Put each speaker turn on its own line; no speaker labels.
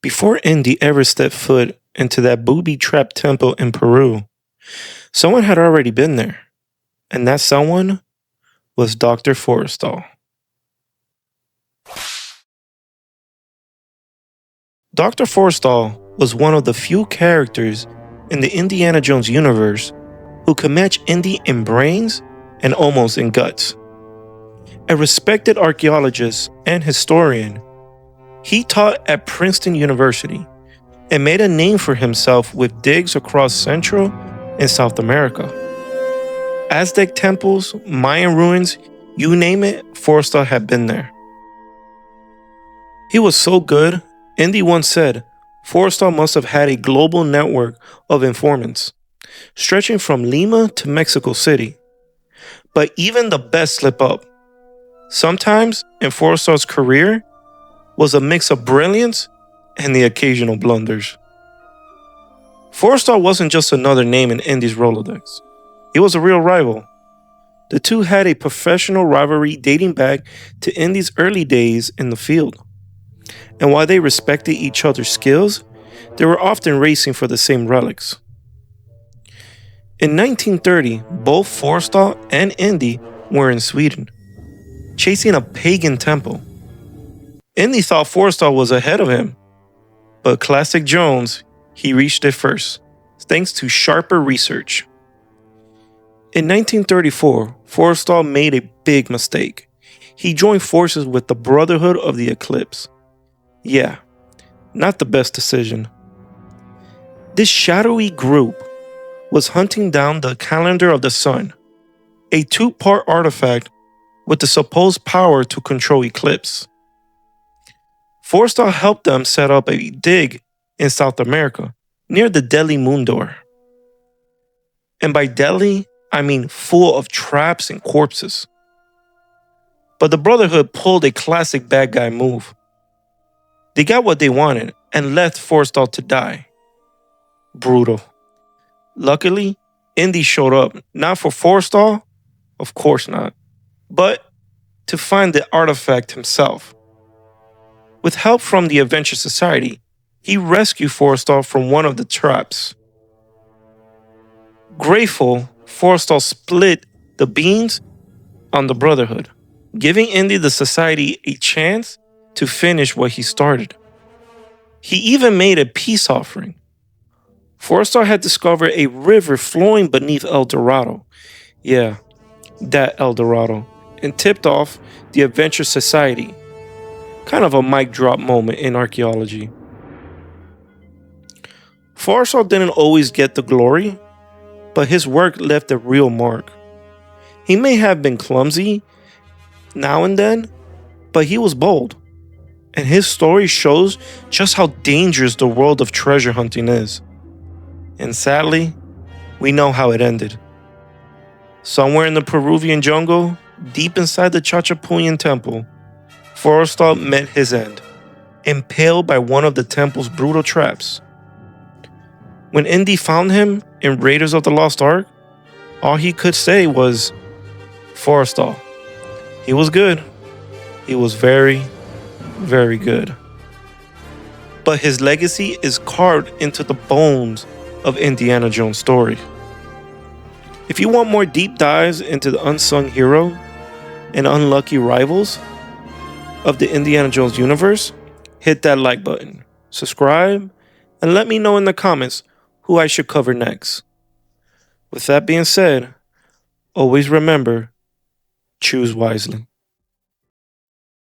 Before Indy ever stepped foot into that booby-trapped temple in Peru, someone had already been there, and that someone was Doctor Forrestal. Doctor Forrestal was one of the few characters in the Indiana Jones universe who could match Indy in brains and almost in guts. A respected archaeologist and historian, he taught at Princeton University and made a name for himself with digs across Central and South America. Aztec temples, Mayan ruins, you name it, Forrestal had been there. He was so good, Indy once said, Forrestal must have had a global network of informants, stretching from Lima to Mexico City. But even the best slip up. Sometimes, in Forrestal's career, was a mix of brilliance and the occasional blunders. Forrestal wasn't just another name in Indy's Rolodex. He was a real rival. The two had a professional rivalry dating back to Indy's early days in the field. And while they respected each other's skills, they were often racing for the same relics. In 1930, both Forrestal and Indy were in Sweden, chasing a pagan temple. Indy thought Forrestal was ahead of him, but classic Jones, he reached it first, thanks to sharper research. In 1934, Forrestal made a big mistake. He joined forces with the Brotherhood of the Eclipse. Yeah, not the best decision. This shadowy group was hunting down the calendar of the sun, a two-part artifact with the supposed power to control Eclipse. Forrestal helped them set up a dig in South America, near the Delhi moon door. And by Delhi, I mean full of traps and corpses. But the Brotherhood pulled a classic bad guy move. They got what they wanted and left Forrestal to die. Brutal. Luckily, Indy showed up, not for Forrestal, of course not, but to find the artifact himself. With help from the Adventure Society, he rescued Forrestal from one of the traps. Grateful, Forrestal split the beans on the Brotherhood, giving Indy the Society a chance to finish what he started. He even made a peace offering. Forrestal had discovered a river flowing beneath El Dorado. Yeah, that El Dorado. And tipped off the Adventure Society. Kind of a mic drop moment in archaeology. Forrestal didn't always get the glory, but his work left a real mark. He may have been clumsy now and then, but he was bold. And his story shows just how dangerous the world of treasure hunting is. And sadly, we know how it ended. Somewhere in the Peruvian jungle, deep inside the Chachapoyan temple, Forrestal met his end, impaled by one of the temple's brutal traps. When Indy found him in Raiders of the Lost Ark, all he could say was, Forrestal. He was good. He was very, very good. But his legacy is carved into the bones of Indiana Jones' story. If you want more deep dives into the unsung hero and unlucky rivals of the Indiana Jones universe, hit that like button, subscribe, and let me know in the comments who I should cover next. With that being said, always remember, choose wisely.